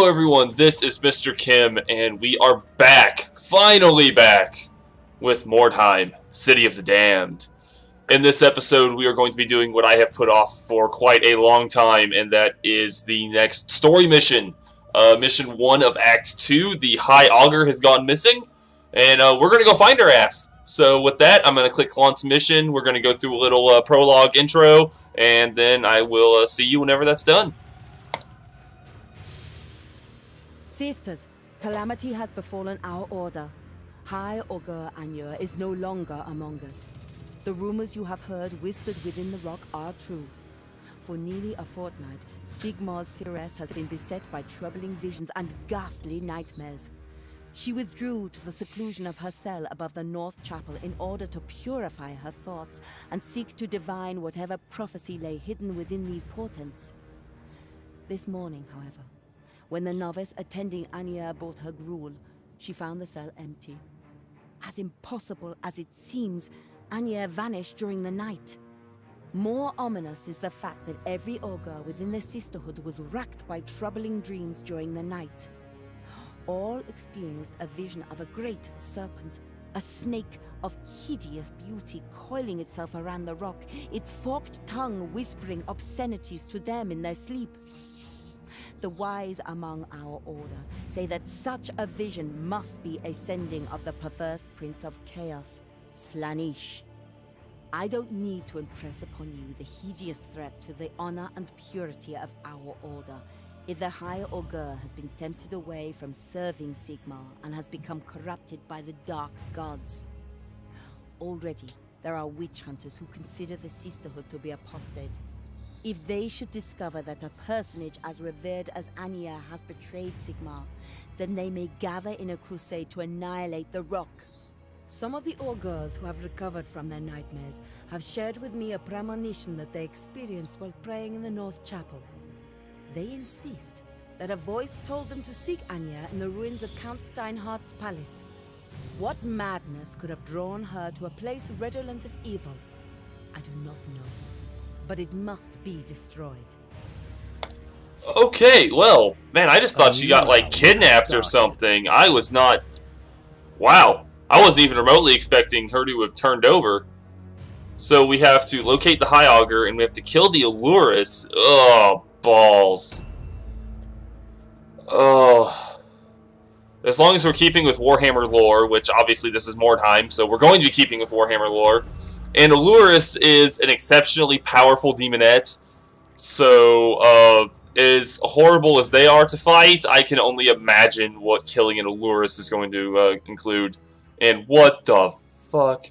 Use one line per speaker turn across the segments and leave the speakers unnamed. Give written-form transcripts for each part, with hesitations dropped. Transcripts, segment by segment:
everyone, this is Mr. Kim, and we are back, finally back, with Mordheim, City of the Damned. In this episode, we are going to be doing what I have put off for quite a long time, and that is the next story mission. Mission 1 of Act 2, the High Augur has gone missing, and we're going to go find her ass. So with that, I'm going to click Launch Mission, we're going to go through a little prologue intro, and then I will see you whenever that's done.
Sisters, calamity has befallen our order. High Augur Anur is no longer among us. The rumors you have heard whispered within the rock are true. For nearly a fortnight, Sigmar's seeress has been beset by troubling visions and ghastly nightmares. She withdrew to the seclusion of her cell above the North Chapel in order to purify her thoughts and seek to divine whatever prophecy lay hidden within these portents. This morning, however, when the novice attending Anya brought her gruel, she found the cell empty. As impossible as it seems, Anya vanished during the night. More ominous is the fact that every augur within the sisterhood was racked by troubling dreams during the night. All experienced a vision of a great serpent, a snake of hideous beauty coiling itself around the rock, its forked tongue whispering obscenities to them in their sleep. The wise among our order say that such a vision must be a sending of the perverse prince of chaos, Slaanesh. I don't need to impress upon you the hideous threat to the honor and purity of our order. If the High Augur has been tempted away from serving Sigmar and has become corrupted by the dark gods. Already, there are witch hunters who consider the sisterhood to be apostate. If they should discover that a personage as revered as Anya has betrayed Sigmar, then they may gather in a crusade to annihilate the rock. Some of the augurs who have recovered from their nightmares have shared with me a premonition that they experienced while praying in the North Chapel. They insist that a voice told them to seek Anya in the ruins of Count Steinhardt's palace. What madness could have drawn her to a place redolent of evil? I do not know. But it must be destroyed.
Okay, well, man, I just thought she got, like, kidnapped or something. I was not... Wow. I wasn't even remotely expecting her to have turned over. So we have to locate the High Augur, and we have to kill the Allurus. Oh, balls. Oh. As long as we're keeping with Warhammer lore, which obviously this is Mordheim, so we're going to be keeping with Warhammer lore. And Allurus is an exceptionally powerful demonette, so as horrible as they are to fight, I can only imagine what killing an Allurus is going to include. And what the fuck?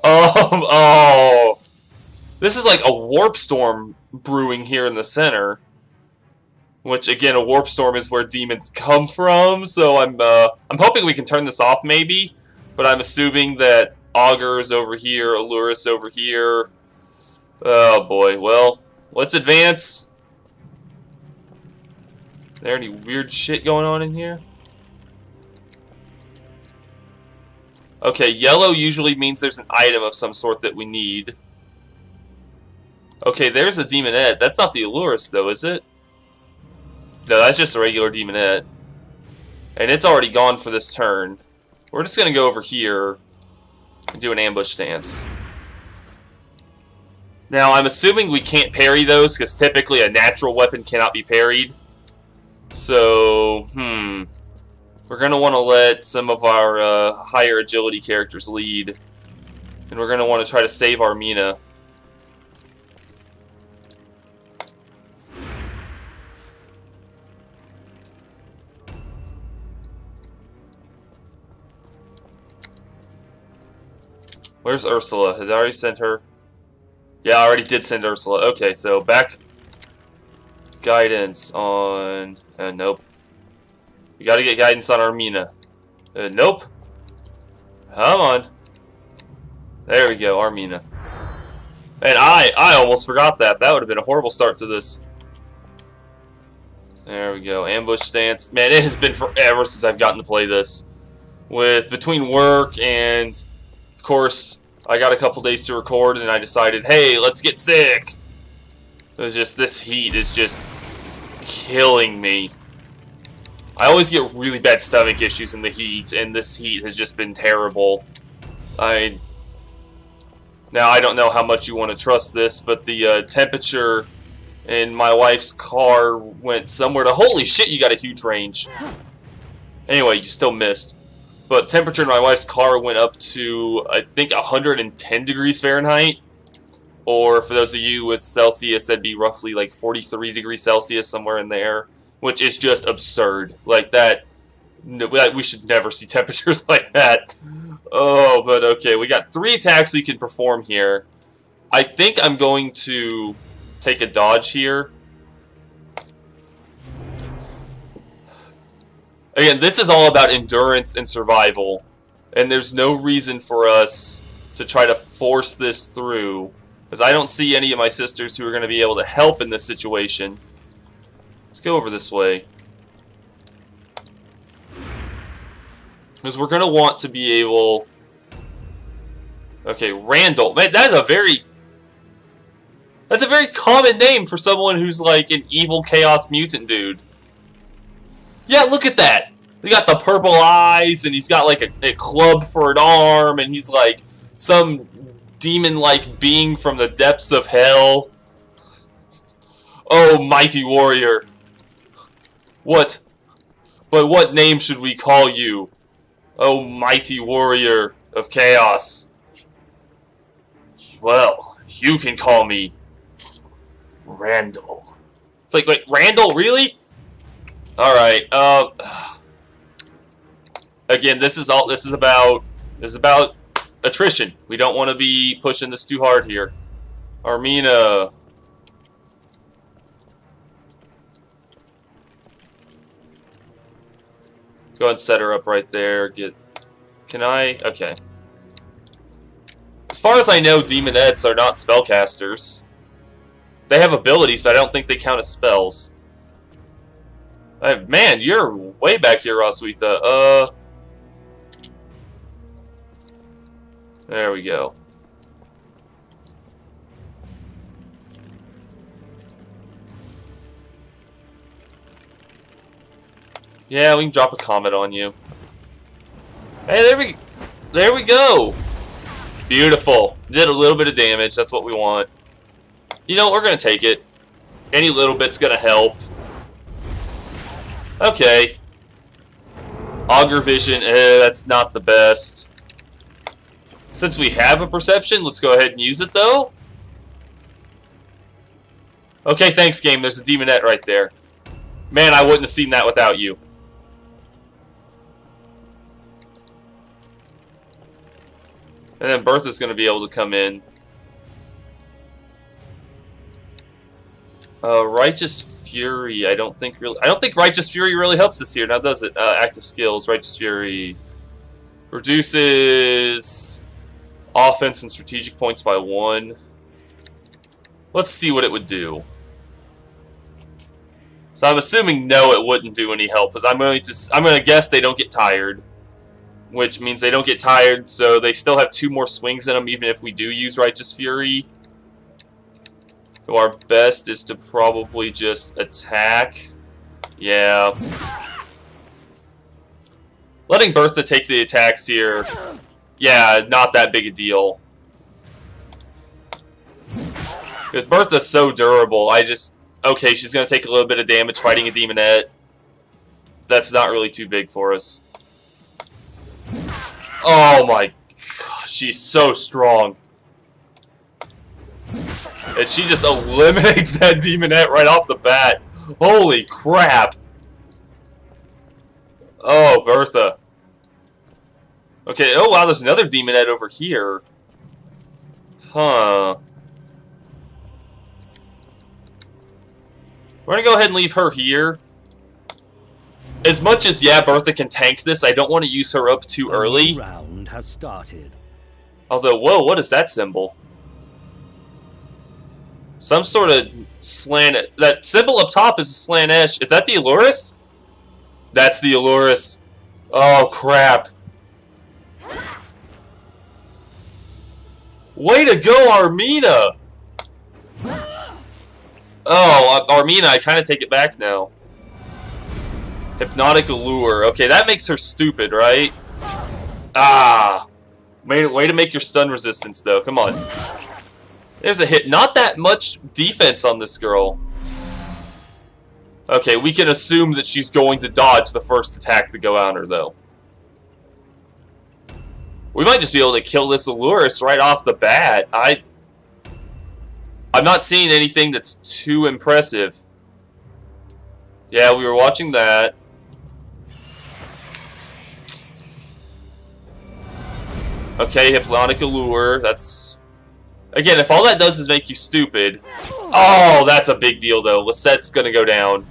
Oh, this is like a warp storm brewing here in the center. Which again, a warp storm is where demons come from, so I'm hoping we can turn this off maybe, but I'm assuming that Augur's over here, Allurus over here. Oh boy, well, let's advance. Is there any weird shit going on in here? Okay, yellow usually means there's an item of some sort that we need. Okay, there's a demonette. That's not the Allurus though, is it? No, that's just a regular demonette. And it's already gone for this turn. We're just gonna go over here and do an ambush stance. Now, I'm assuming we can't parry those, because typically a natural weapon cannot be parried. So, we're going to want to let some of our higher agility characters lead. And we're going to want to try to save our Mina. Where's Ursula? Had I already sent her? Yeah, I already did send Ursula. Okay, so back. Guidance on... nope. We gotta get guidance on Armina. Nope. Come on. There we go, Armina. And I almost forgot that. That would have been a horrible start to this. There we go. Ambush stance. Man, it has been forever since I've gotten to play this. Between work and... Of course, I got a couple days to record, and I decided, hey, let's get sick. It was just, this heat is just killing me. I always get really bad stomach issues in the heat, and this heat has just been terrible. Now, I don't know how much you want to trust this, but the temperature in my wife's car went somewhere to... Holy shit, you got a huge range. Anyway, you still missed. But temperature in my wife's car went up to, I think, 110 degrees Fahrenheit. Or, for those of you with Celsius, that'd be roughly like 43 degrees Celsius, somewhere in there. Which is just absurd. Like that, we should never see temperatures like that. Oh, but okay, we got 3 attacks we can perform here. I think I'm going to take a dodge here. Again, this is all about endurance and survival. And there's no reason for us to try to force this through. Because I don't see any of my sisters who are going to be able to help in this situation. Let's go over this way. Because we're going to want to be able... Okay, Randall. Man, that's a very common name for someone who's like an evil chaos mutant dude. Yeah, look at that. He got the purple eyes, and he's got like a club for an arm, and he's like some demon-like being from the depths of hell. Oh, mighty warrior. But what name should we call you? Oh, mighty warrior of chaos. Well, you can call me Randall. It's like, wait, Randall, really? Alright, again, this is about attrition. We don't want to be pushing this too hard here. Armina. Go ahead and set her up right there. Can I? Okay. As far as I know, demonettes are not spellcasters. They have abilities, but I don't think they count as spells. Man, you're way back here, Roswitha. There we go. Yeah, we can drop a comment on you. Hey, there we go. Beautiful. Did a little bit of damage. That's what we want. You know, we're gonna take it. Any little bit's gonna help. Okay. Augur vision. That's not the best. Since we have a perception, let's go ahead and use it though. Okay, thanks, game. There's a demonette right there. Man, I wouldn't have seen that without you. And then Bertha's going to be able to come in. Righteous Fury. I don't think Righteous Fury really helps us here. Now does it? Active skills. Righteous Fury reduces offense and strategic points by 1. Let's see what it would do. So I'm assuming no, it wouldn't do any help, because I'm going to guess they don't get tired. Which means they don't get tired, so they still have 2 more swings in them, even if we do use Righteous Fury. So our best is to probably just attack. Yeah. Letting Bertha take the attacks here, yeah, not that big a deal. Because Bertha's so durable, okay, she's going to take a little bit of damage fighting a demonette. That's not really too big for us. Oh my gosh, she's so strong. And she just eliminates that demonette right off the bat. Holy crap. Oh, Bertha. Okay, oh wow, there's another demonette over here. Huh. We're gonna go ahead and leave her here. As much as, yeah, Bertha can tank this, I don't want to use her up too early.
Round has started.
Although, whoa, what is that symbol? Some sort of slant... That symbol up top is a Slanesh. Is that the Allurus? That's the Allurus. Oh, crap. Way to go, Armina! Oh, Armina, I kind of take it back now. Hypnotic Allure. Okay, that makes her stupid, right? Ah. Way to make your stun resistance, though. Come on. There's a hit. Not that much defense on this girl. Okay, we can assume that she's going to dodge the first attack to go on her, though. We might just be able to kill this Allurus right off the bat. I'm not seeing anything that's too impressive. Yeah, we were watching that. Okay, Hypnotic Allure. That's... Again, if all that does is make you stupid... Oh, that's a big deal, though. Lisette's gonna go down.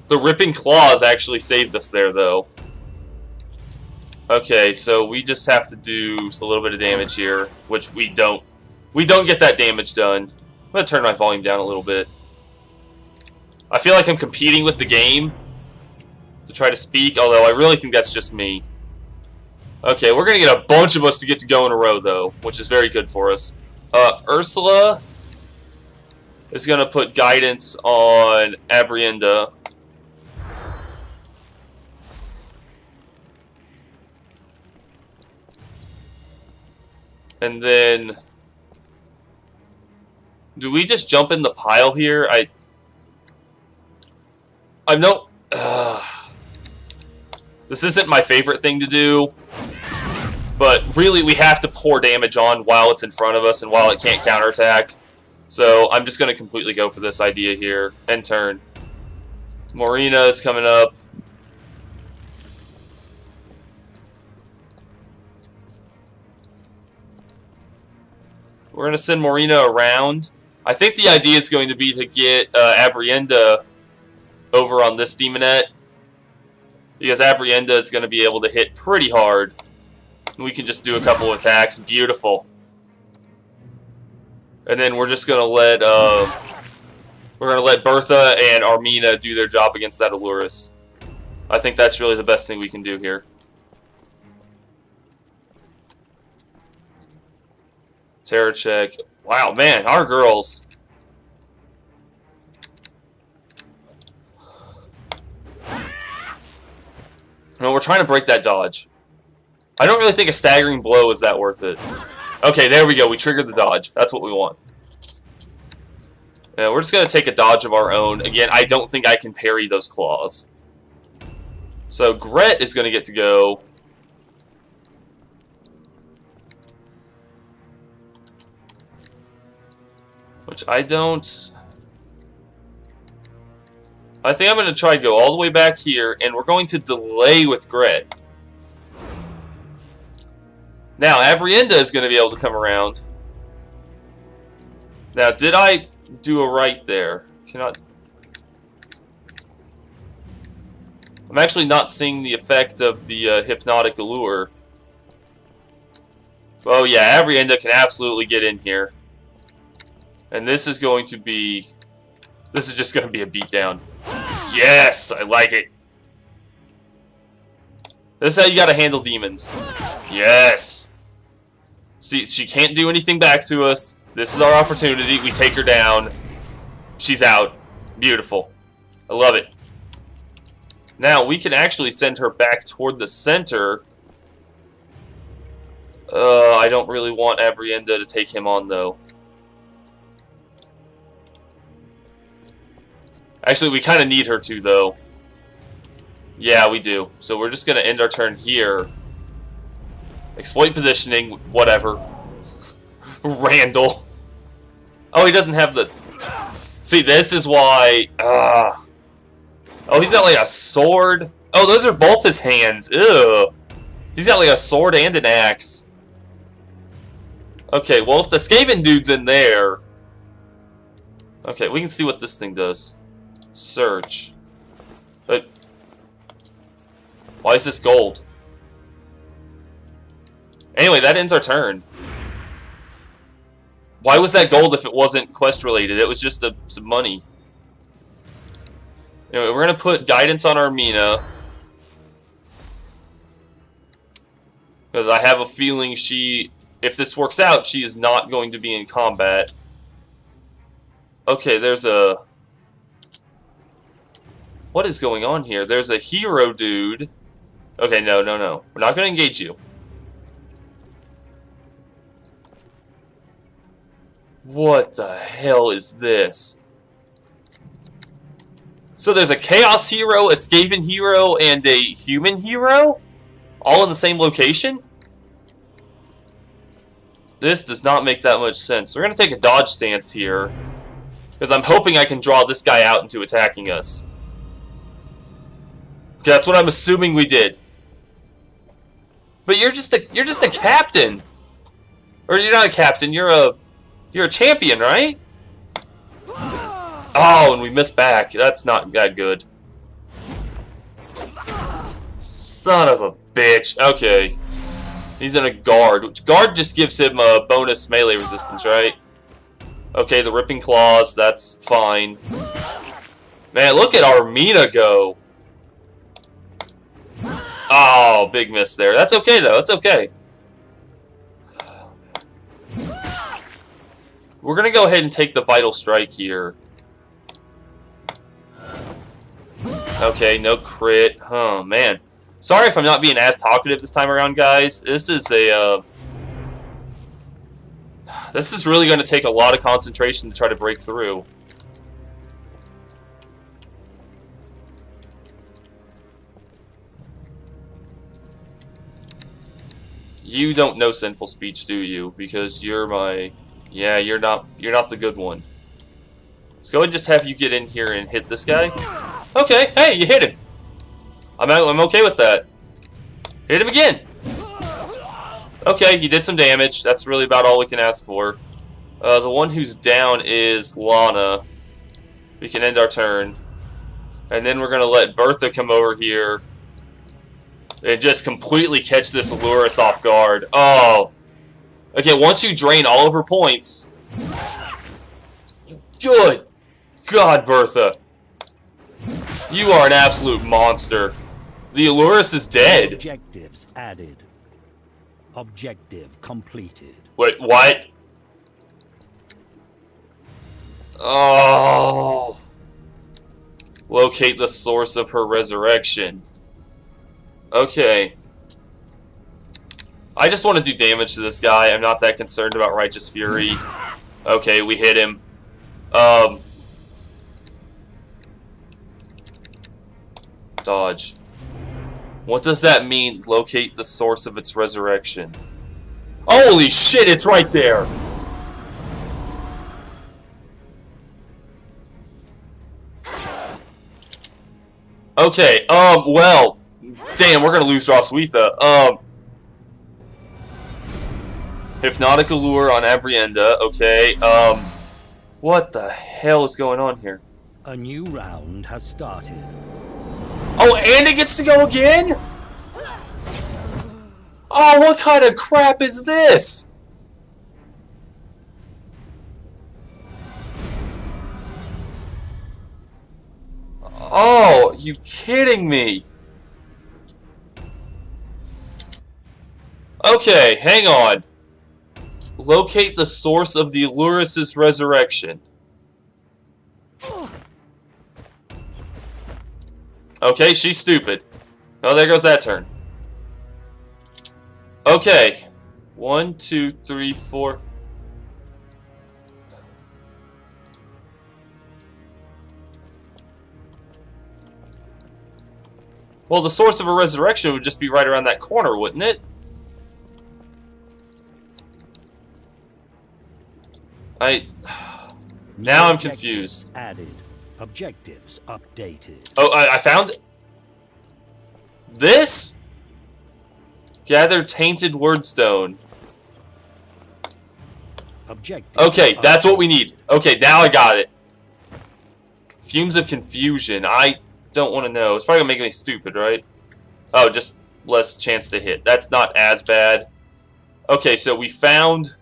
The Ripping Claws actually saved us there, though. Okay, so we just have to do a little bit of damage here, which we don't. We don't get that damage done. I'm gonna turn my volume down a little bit. I feel like I'm competing with the game to try to speak, although I really think that's just me. Okay, we're gonna get a bunch of us to get to go in a row, though, which is very good for us. Ursula is gonna put guidance on Abrienda. And then, do we just jump in the pile here? I'm no... This isn't my favorite thing to do, but really we have to pour damage on while it's in front of us and while it can't counterattack. So I'm just going to completely go for this idea here. End turn. Morina is coming up. We're going to send Morina around. I think the idea is going to be to get Abrienda over on this Demonette, because Abrienda is going to be able to hit pretty hard. We can just do a couple of attacks. Beautiful. And then we're just going to let Bertha and Armina do their job against that Allurus. I think that's really the best thing we can do here. Terror check. Wow, man, our girls. No, we're trying to break that dodge. I don't really think a staggering blow is that worth it. Okay, there we go. We triggered the dodge. That's what we want. Yeah, we're just going to take a dodge of our own. Again, I don't think I can parry those claws. So Gret is going to get to go. Which I don't... I think I'm going to try to go all the way back here, and we're going to delay with Gret. Now, Abrienda is going to be able to come around. Now, did I do a right there? Cannot... I'm actually not seeing the effect of the Hypnotic Allure. Oh yeah, Abrienda can absolutely get in here. And this is going to be... This is just going to be a beatdown. Yes! I like it. This is how you gotta handle demons. Yes! See, she can't do anything back to us. This is our opportunity. We take her down. She's out. Beautiful. I love it. Now, we can actually send her back toward the center. I don't really want Abrienda to take him on, though. Actually, we kind of need her to, though. Yeah, we do. So we're just going to end our turn here. Exploit positioning, whatever. Randall. Oh, he doesn't have the... See, this is why... Oh, he's got like a sword. Oh, those are both his hands. Ew. He's got like a sword and an axe. Okay, well, if the Skaven dude's in there... Okay, we can see what this thing does. Search. But... Why is this gold? Anyway, that ends our turn. Why was that gold if it wasn't quest related? It was just some money. Anyway, we're going to put guidance on Armina. Because I have a feeling she if this works out, she is not going to be in combat. Okay, there's a... What is going on here? There's a hero dude. Okay, no. We're not going to engage you. What the hell is this? So there's a Chaos hero, a Skaven hero, and a human hero? All in the same location? This does not make that much sense. We're going to take a dodge stance here. Because I'm hoping I can draw this guy out into attacking us. Okay, that's what I'm assuming we did. But you're just a captain. Or you're not a captain, you're a champion, right? Oh, and we missed back. That's not that good. Son of a bitch. Okay. He's in a guard. Guard just gives him a bonus melee resistance, right? Okay, the ripping claws, that's fine. Man, look at Armina go. Oh, big miss there. That's okay, though. It's okay. We're going to go ahead and take the Vital Strike here. Okay, no crit. Oh, man. Sorry if I'm not being as talkative this time around, guys. This is a... This is really going to take a lot of concentration to try to break through. You don't know sinful speech, do you? Because you're my... Yeah, you're not the good one. Let's go ahead and just have you get in here and hit this guy. Okay, hey, you hit him. I'm okay with that. Hit him again. Okay, he did some damage. That's really about all we can ask for. The one who's down is Lana. We can end our turn. And then we're going to let Bertha come over here and just completely catch this Allurus off guard. Oh. Okay, once you drain all of her points... Good God, Bertha. You are an absolute monster. The Allurus is dead.
Objectives added. Objective completed.
Wait, what? Oh. Locate the source of her resurrection. Okay. I just want to do damage to this guy. I'm not that concerned about Righteous Fury. Okay, we hit him. Dodge. What does that mean, locate the source of its resurrection? Holy shit, it's right there! Okay, well... Damn, we're gonna lose Roswitha. Hypnotic Allure on Abrienda, okay, what the hell is going on here?
A new round has started.
Oh, and it gets to go again? Oh, what kind of crap is this? Oh, you kidding me? Okay, hang on. Locate the source of the Allurus' resurrection. Okay, she's stupid. Oh, there goes that turn. Okay. 1, 2, 3, 4. Well, the source of a resurrection would just be right around that corner, wouldn't it? Now I'm confused.
Added. Objectives updated.
Oh, I found it. This? Gather tainted wordstone.
Objective.
Okay, that's what we need. Okay, now I got it. Fumes of confusion. I don't want to know. It's probably gonna make me stupid, right? Oh, just less chance to hit. That's not as bad. Okay, so we found...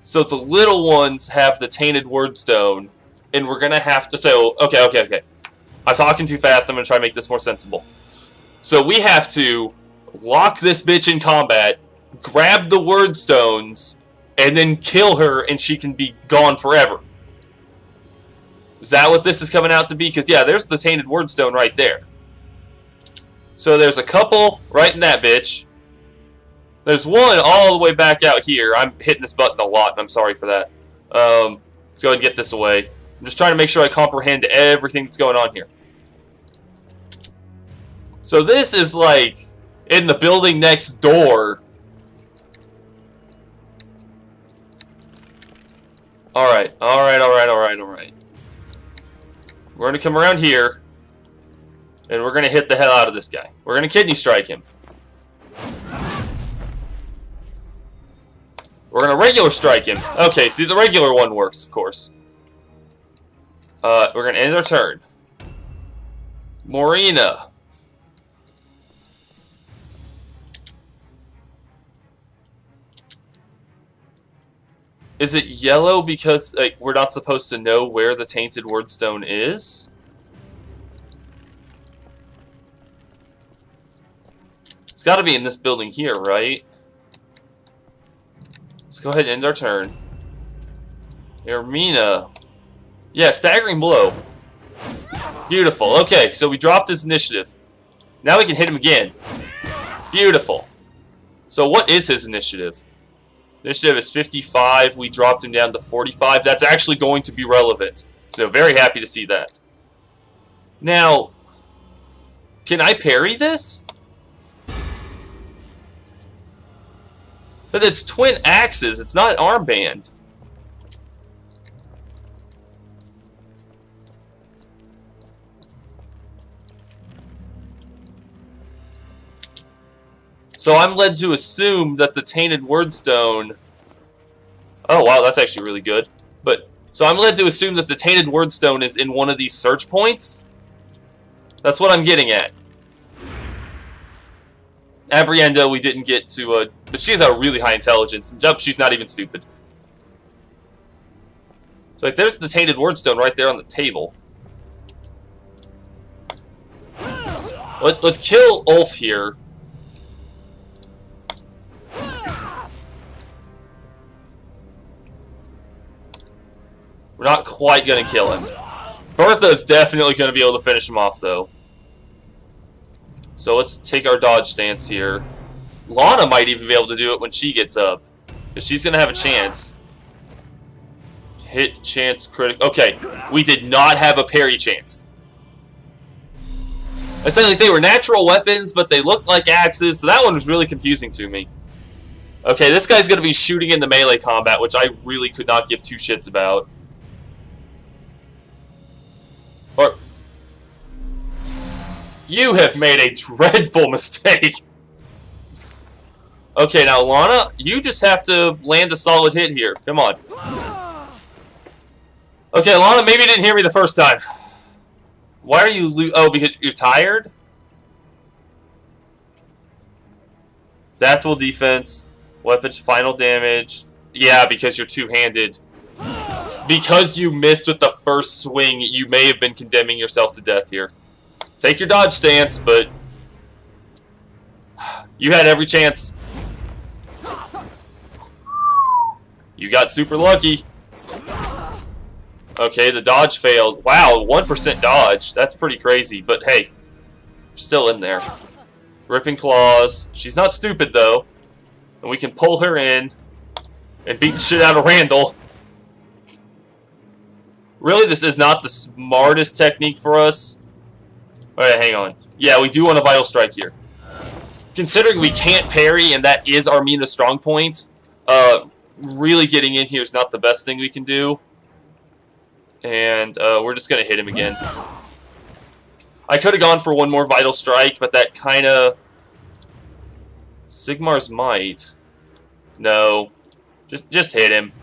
So the little ones have the tainted wordstone. And we're gonna have to... So, okay. I'm talking too fast. I'm gonna try to make this more sensible. So we have to lock this bitch in combat, grab the word stones, and then kill her, and she can be gone forever. Is that what this is coming out to be? Because, yeah, there's the tainted word stone right there. So there's a couple right in that bitch. There's one all the way back out here. I'm hitting this button a lot, and I'm sorry for that. Let's go ahead and get this away. I'm just trying to make sure I comprehend everything that's going on here. So this is like in the building next door. Alright. We're going to come around here, and we're going to hit the hell out of this guy. We're going to kidney strike him. We're going to regular strike him. Okay, see, the regular one works, of course. We're going to end our turn. Morena. Is it yellow because like we're not supposed to know where the tainted wordstone is? It's got to be in this building here, right? Let's go ahead and end our turn. Ermina. Yeah, staggering blow. Beautiful. Okay, so we dropped his initiative. Now we can hit him again. Beautiful. So what is his initiative? Initiative is 55. We dropped him down to 45. That's actually going to be relevant. So very happy to see that. Now, can I parry this? But it's twin axes. It's not an armband. So I'm led to assume that the tainted wordstone... Oh, wow, that's actually really good. So I'm led to assume that the tainted wordstone is in one of these search points. That's what I'm getting at. Abrienda, we didn't get to... but she has a really high intelligence. Nope, she's not even stupid. So like, there's the tainted wordstone right there on the table. Let's kill Ulf here. We're not quite going to kill him. Bertha is definitely going to be able to finish him off, though. So let's take our dodge stance here. Lana might even be able to do it when she gets up. Because she's going to have a chance. Hit, chance, critical. Okay, we did not have a parry chance. I said like they were natural weapons, but they looked like axes, so that one was really confusing to me. Okay, this guy's going to be shooting into melee combat, which I really could not give two shits about. Or, you have made a dreadful mistake. Okay, now Lana, you just have to land a solid hit here. Come on. Okay, Lana, maybe you didn't hear me the first time. Why are you oh, because you're tired? Adaptable defense, weapons, final damage. Yeah, because you're two-handed. Because you missed with the first swing, you may have been condemning yourself to death here. Take your dodge stance, but you had every chance. You got super lucky. Okay, the dodge failed. Wow, 1% dodge. That's pretty crazy, but hey, you're still in there. Ripping claws. She's not stupid, though. And we can pull her in and beat the shit out of Randall. Really, this is not the smartest technique for us. Alright, hang on. Yeah, we do want a Vital Strike here. Considering we can't parry, and that is Armina's strong point, really getting in here is not the best thing we can do. And we're just going to hit him again. I could have gone for one more Vital Strike, but that kind of... Sigmar's might. No. Just hit him.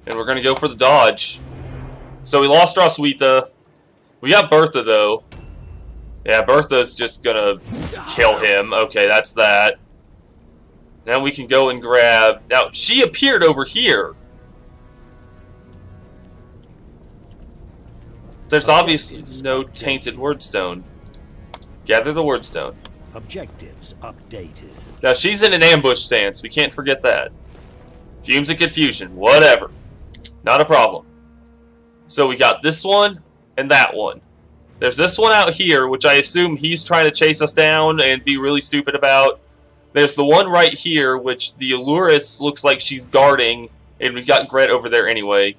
And we're going to go for the dodge. So we lost Roswitha. We got Bertha, though. Yeah, Bertha's just going to kill him. Okay, that's that. Now we can go and grab... Now, she appeared over here. There's obviously no tainted wordstone. Gather the word stone.
Objectives updated.
Now she's in an ambush stance. We can't forget that. Fumes of confusion. Whatever. Not a problem. So we got this one and that one. There's this one out here, which I assume he's trying to chase us down and be really stupid about. There's the one right here, which the Allurus looks like she's guarding, and we've got Gret over there anyway.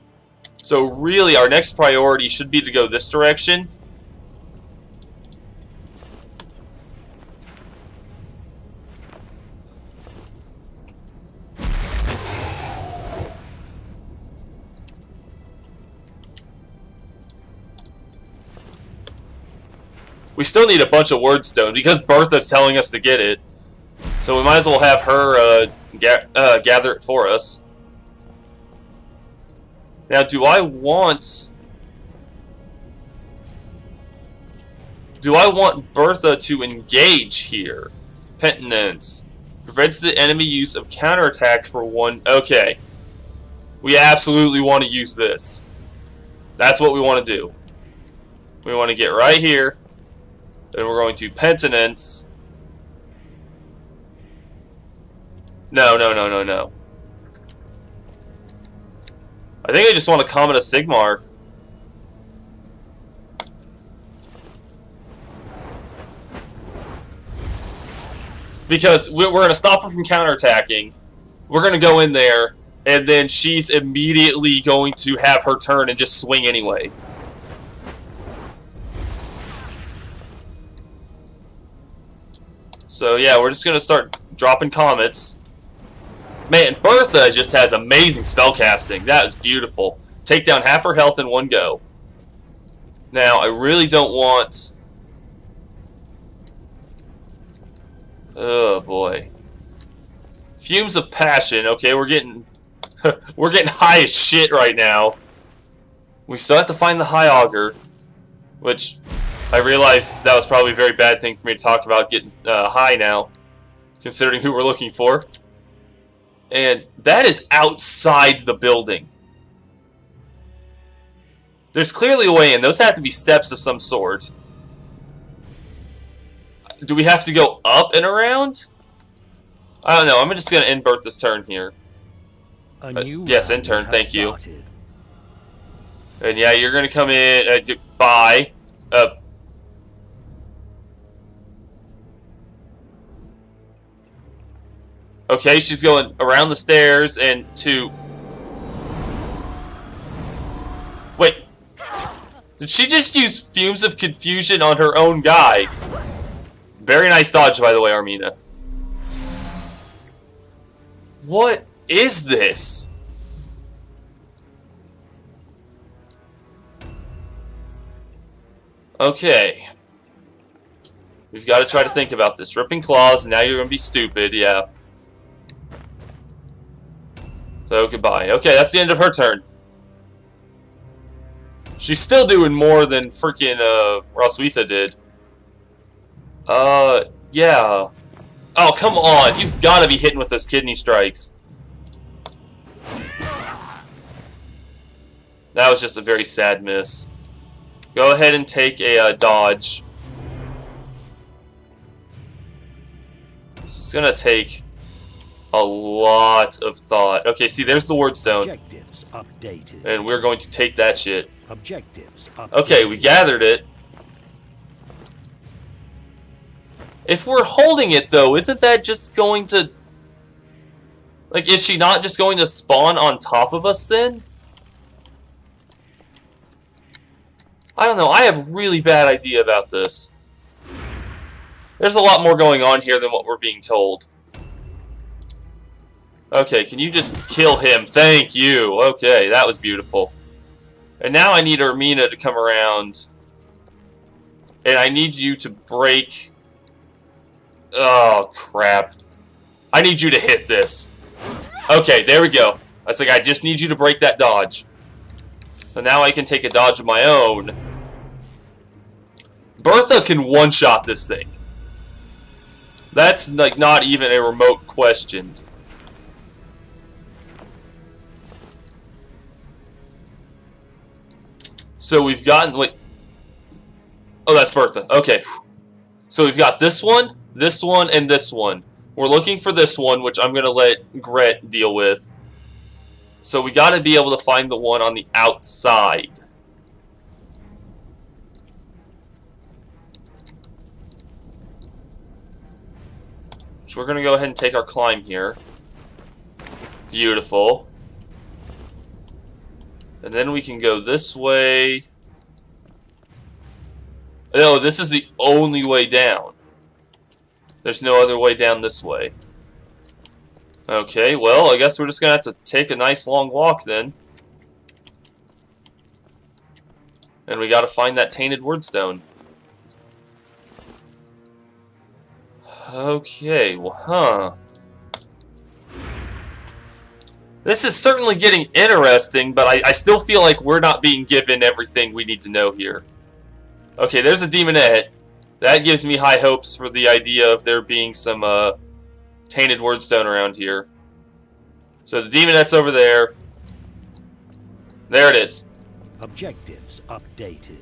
So really, our next priority should be to go this direction. We still need a bunch of wordstone because Bertha's telling us to get it. So we might as well have her gather it for us. Now, do I want Bertha to engage here? Penitence. Prevents the enemy use of counterattack for one... Okay. We absolutely want to use this. That's what we want to do. We want to get right here. Then we're going to Penitence. No. I think I just want to comment a Sigmar. Because we're going to stop her from counterattacking. We're going to go in there, and then she's immediately going to have her turn and just swing anyway. So yeah, we're just going to start dropping comets. Man, Bertha just has amazing spellcasting. That is beautiful. Take down half her health in one go. Now, I really don't want... Oh boy. Fumes of passion. Okay, we're getting we're getting high as shit right now. We still have to find the High Augur, which I realized that was probably a very bad thing for me to talk about getting high now, considering who we're looking for. And that is outside the building. There's clearly a way in. Those have to be steps of some sort. Do we have to go up and around? I don't know. I'm just going to end Bertha's turn here. Yes, end turn. Thank you. And yeah, you're going to come in. Bye. Okay, she's going around the stairs and to... Wait. Did she just use Fumes of Confusion on her own guy? Very nice dodge, by the way, Armina. What is this? Okay. We've got to try to think about this. Ripping Claws, now you're going to be stupid, yeah. So, goodbye. Okay, that's the end of her turn. She's still doing more than freaking Roswitha did. Yeah. Oh, come on. You've got to be hitting with those kidney strikes. That was just a very sad miss. Go ahead and take a dodge. This is going to take a lot of thought. Okay, see, there's the word stone.
Objectives updated.
And we're going to take that shit.
Objectives updated.
Okay, we gathered it. If we're holding it, though, isn't that just going to... Like, is she not just going to spawn on top of us, then? I don't know. I have a really bad idea about this. There's a lot more going on here than what we're being told. Okay, can you just kill him? Thank you. Okay, that was beautiful. And now I need Armina to come around. And I need you to break... Oh, crap. I need you to hit this. Okay, there we go. I was like, I just need you to break that dodge. So now I can take a dodge of my own. Bertha can one-shot this thing. That's, like, not even a remote question. So we've gotten... Wait. Oh, that's Bertha. Okay. So we've got this one, and this one. We're looking for this one, which I'm going to let Gret deal with. So we got to be able to find the one on the outside. So we're going to go ahead and take our climb here. Beautiful. And then we can go this way. No, this is the only way down. There's no other way down this way. Okay, well, I guess we're just going to have to take a nice long walk then. And we got to find that tainted wordstone. Okay, well, This is certainly getting interesting, but I still feel like we're not being given everything we need to know here. Okay, there's a demonette. That gives me high hopes for the idea of there being some tainted wordstone around here. So the demonette's over there. There it is.
Objectives updated.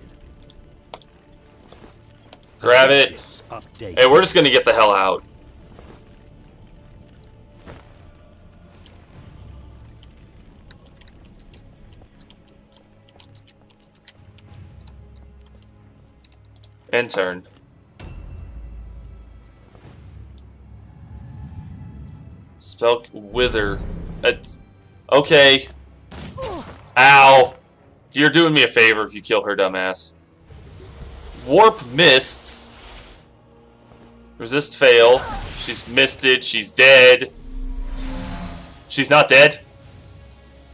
Grab it.
Updated.
Hey, we're just gonna get the hell out. And turn. Spell wither. It's okay. Ow. You're doing me a favor if you kill her, dumbass. Warp mists. Resist fail. She's misted. She's dead. She's not dead?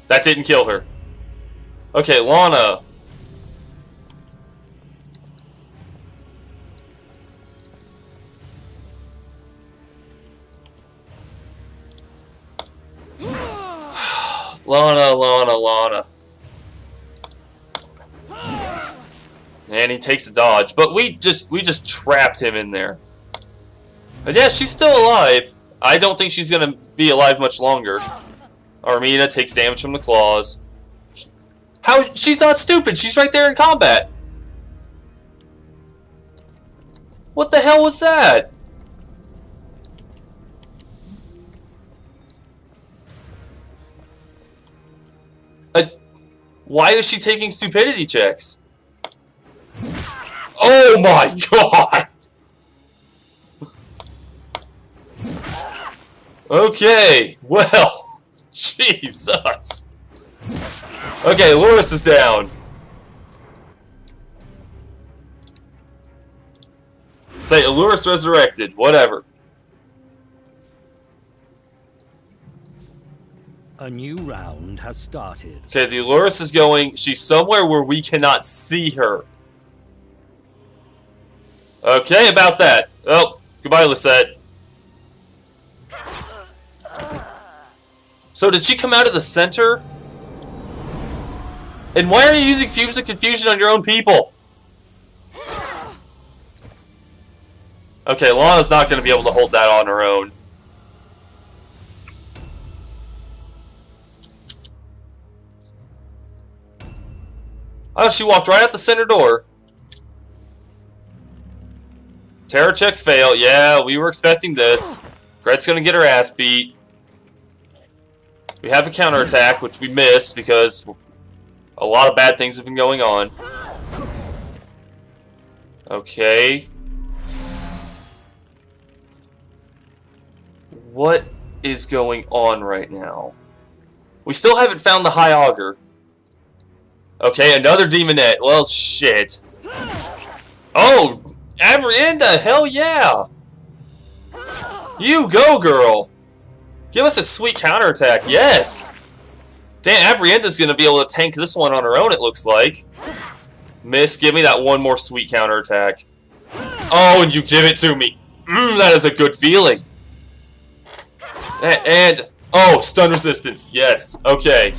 That didn't kill her. Okay, Lana. Lana. And he takes a dodge, but we just trapped him in there. But yeah, she's still alive. I don't think she's gonna be alive much longer. Armina takes damage from the claws. How? She's not stupid. She's right there in combat. What the hell was that? Why is she taking stupidity checks? Oh my god! Okay, well, Jesus. Okay, Loris is down. Say, Loris resurrected, whatever.
A new round has started.
Okay, the Loris is going. She's somewhere where we cannot see her. Okay, about that. Oh, goodbye, Lisette. So, did she come out of the center? And why are you using Fumes of Confusion on your own people? Okay, Lana's not going to be able to hold that on her own. Oh, she walked right out the center door. Terror check fail. Yeah, we were expecting this. Gret's gonna get her ass beat. We have a counterattack, which we missed because a lot of bad things have been going on. Okay. What is going on right now? We still haven't found the High Augur. Okay, another demonette. Well, shit. Oh, Abrienda, hell yeah! You go, girl! Give us a sweet counterattack, yes! Damn, Abrienda's gonna be able to tank this one on her own, it looks like. Miss, give me that one more sweet counterattack. Oh, and you give it to me. That is a good feeling. And oh, stun resistance, yes, okay.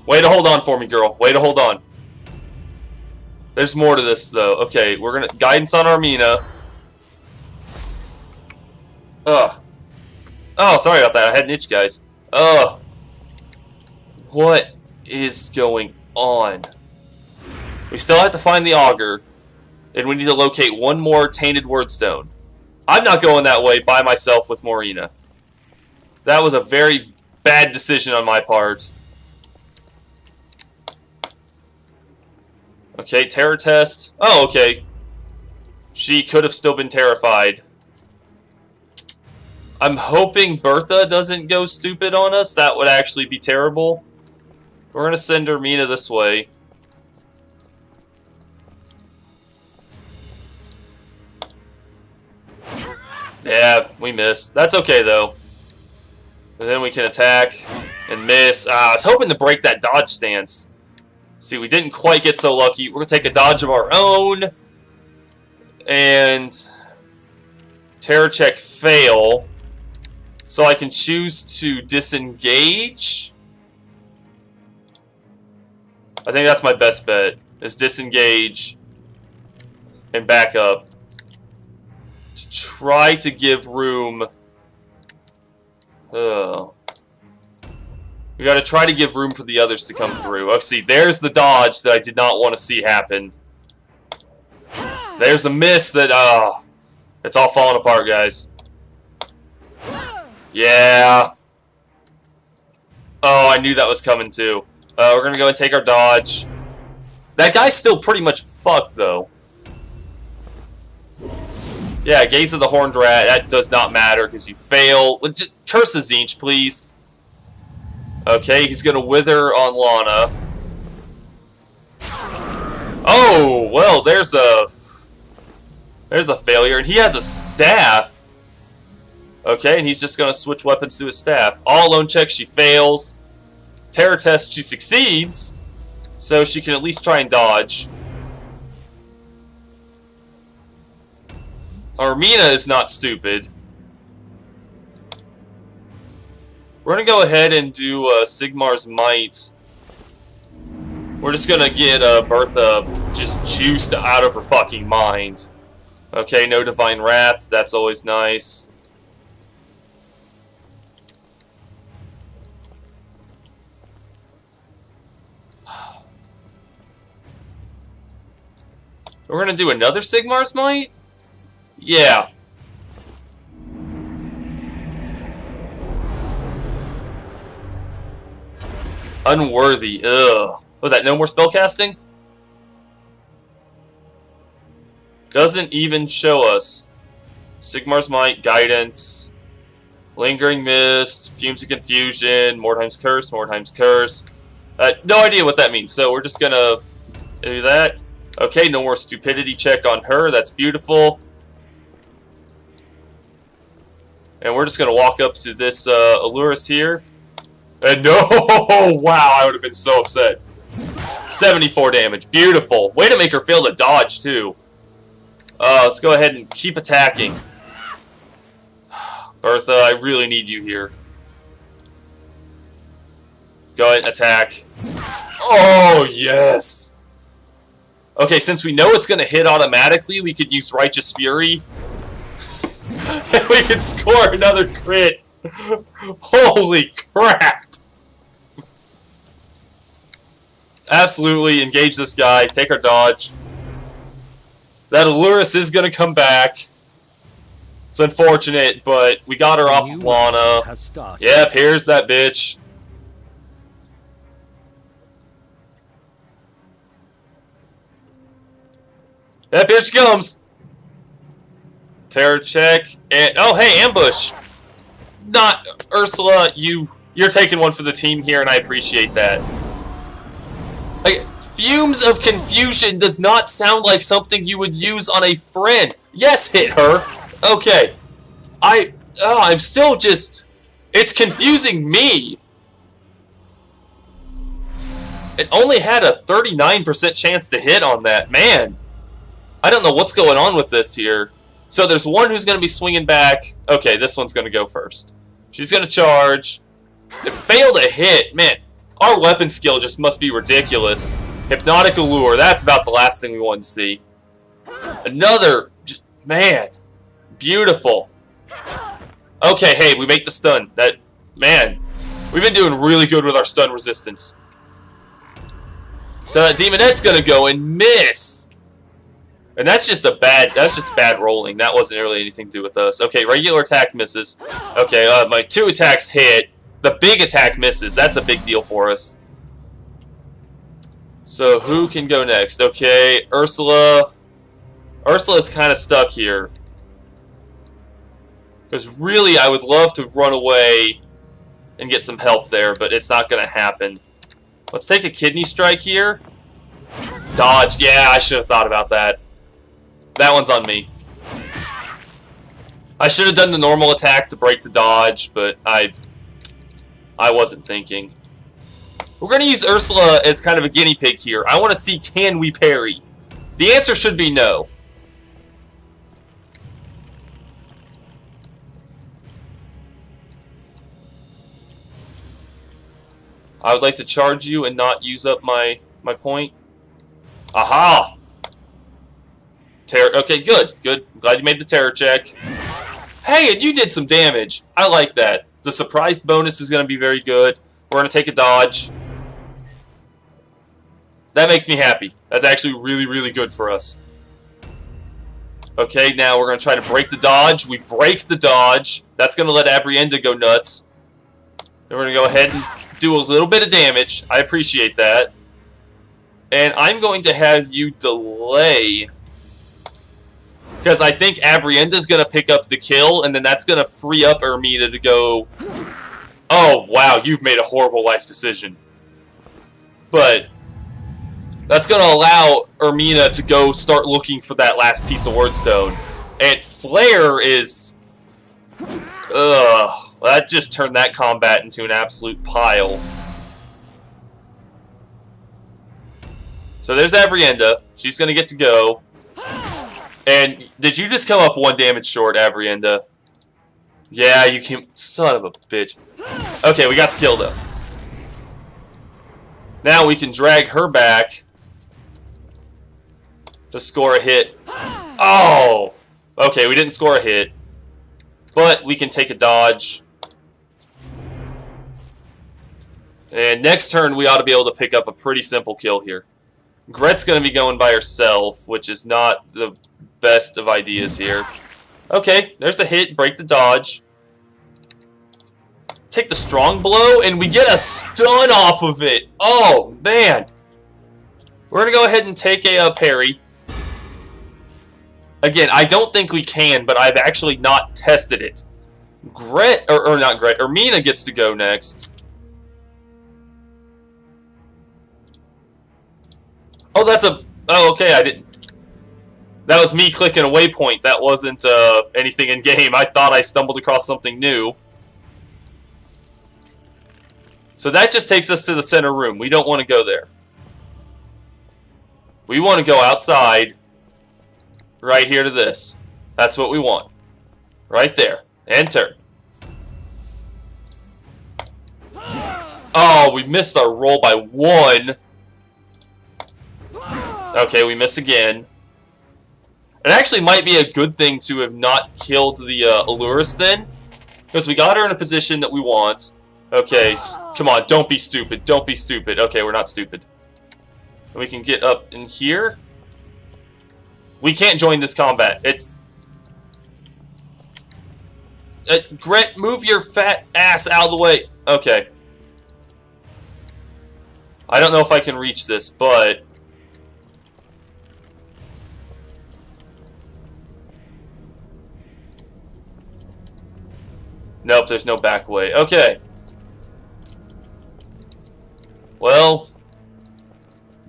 Way to hold on for me, girl. Way to hold on. There's more to this, though. Okay, we're gonna... Guidance on Armina. Ugh. Oh, sorry about that. I had an itch, guys. Ugh. What is going on? We still have to find the Augur. And we need to locate one more tainted wordstone. I'm not going that way by myself with Morina. That was a very bad decision on my part. Okay, terror test. Oh, okay. She could have still been terrified. I'm hoping Bertha doesn't go stupid on us. That would actually be terrible. We're going to send Hermina this way. Yeah, we missed. That's okay, though. And then we can attack and miss. I was hoping to break that dodge stance. See, we didn't quite get so lucky. We're going to take a dodge of our own. And terror check fail. So I can choose to disengage. I think that's my best bet. Is disengage and back up. To try to give room. We gotta try to give room for the others to come through. Oh, see, there's the dodge that I did not want to see happen. There's a miss that, it's all falling apart, guys. Yeah. Oh, I knew that was coming too. We're gonna go and take our dodge. That guy's still pretty much fucked, though. Yeah, Gaze of the Horned Rat, that does not matter because you fail. Just curse a Zinch, please. Okay, he's gonna wither on Lana. Oh, well, there's a failure, and he has a staff. Okay, and he's just gonna switch weapons to his staff. All alone check, she fails. Terror test, she succeeds. So she can at least try and dodge. Hermina is not stupid. We're gonna go ahead and do Sigmar's Might. We're just gonna get Bertha just juiced out of her fucking mind. Okay, no Divine Wrath, that's always nice. We're gonna do another Sigmar's Might? Yeah. Unworthy. Ugh. Was that no more spellcasting? Doesn't even show us. Sigmar's Might, Guidance, Lingering Mist, Fumes of Confusion, Mordheim's Curse. No idea what that means, so we're just gonna do that. Okay, no more stupidity check on her. That's beautiful. And we're just going to walk up to this Allurus here. And no! Wow, I would have been so upset. 74 damage. Beautiful. Way to make her fail to dodge, too. Let's go ahead and keep attacking. Bertha, I really need you here. Go ahead and attack. Oh, yes! Okay, since we know it's going to hit automatically, we could use Righteous Fury. And we can score another crit. Holy crap! Absolutely, engage this guy. Take our dodge. That Allurus is going to come back. It's unfortunate, but we got her off of Lana. Yep, here's that bitch. Yep, here she comes. Terror check. And oh, hey, ambush. Not Ursula. You're taking one for the team here, and I appreciate that. Like, Fumes of Confusion does not sound like something you would use on a friend. Yes, hit her. Okay. I'm still just... It's confusing me. It only had a 39% chance to hit on that. Man. I don't know what's going on with this here. So there's one who's going to be swinging back. Okay, this one's going to go first. She's going to charge. It failed a hit. Man, our weapon skill just must be ridiculous. Hypnotic Allure. That's about the last thing we want to see. Another. Man. Beautiful. Okay, hey, we make the stun. Man. We've been doing really good with our stun resistance. So that Demonette's going to go and miss. And that's just bad rolling. That wasn't really anything to do with us. Okay, regular attack misses. Okay, my 2 attacks hit. The big attack misses. That's a big deal for us. So who can go next? Okay, Ursula. Ursula's kind of stuck here. Because really, I would love to run away and get some help there, but it's not going to happen. Let's take a kidney strike here. Dodge. Yeah, I should have thought about that. That one's on me. I should have done the normal attack to break the dodge, but I wasn't thinking. We're going to use Ursula as kind of a guinea pig here. I want to see, can we parry? The answer should be no. I would like to charge you and not use up my point. Aha! Okay, good. Good. Glad you made the terror check. Hey, and you did some damage. I like that. The surprise bonus is going to be very good. We're going to take a dodge. That makes me happy. That's actually really, really good for us. Okay, now we're going to try to break the dodge. We break the dodge. That's going to let Abrienda go nuts. Then we're going to go ahead and do a little bit of damage. I appreciate that. And I'm going to have you delay, because I think Abrienda's going to pick up the kill, and then that's going to free up Ermina to go... Oh, wow, you've made a horrible life decision. But that's going to allow Ermina to go start looking for that last piece of Wordstone. And Flare is... Ugh. That just turned that combat into an absolute pile. So there's Abrienda. She's going to get to go. And did you just come up 1 damage short, Abrienda? Yeah, you came... Son of a bitch. Okay, we got the kill, though. Now we can drag her back to score a hit. Oh! Okay, we didn't score a hit. But we can take a dodge. And next turn, we ought to be able to pick up a pretty simple kill here. Gret's going to be going by herself, which is not the best of ideas here. Okay, there's a hit. Break the dodge. Take the strong blow, and we get a stun off of it. Oh, man. We're going to go ahead and take a parry. Again, I don't think we can, but I've actually not tested it. Gret, or not Gret, Ermina gets to go next. Oh, that's a... Oh, okay, I didn't... That was me clicking a waypoint. That wasn't anything in-game. I thought I stumbled across something new. So that just takes us to the center room. We don't want to go there. We want to go outside. Right here to this. That's what we want. Right there. Enter. Oh, we missed our roll by 1. Okay, we miss again. It actually might be a good thing to have not killed the Allurus then. Because we got her in a position that we want. Okay, come on, don't be stupid. Don't be stupid. Okay, we're not stupid. We can get up in here. We can't join this combat. It's... Gret, move your fat ass out of the way. Okay. I don't know if I can reach this, but... Nope, there's no back way. Okay. Well...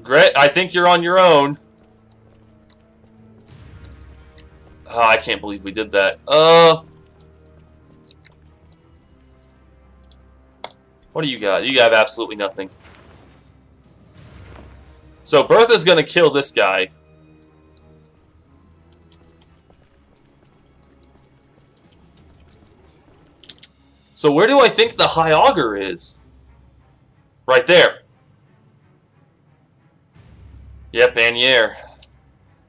Gret, I think you're on your own. Oh, I can't believe we did that. What do you got? You have absolutely nothing. So Bertha's gonna kill this guy. So where do I think the High Augur is? Right there. Yep, Anier.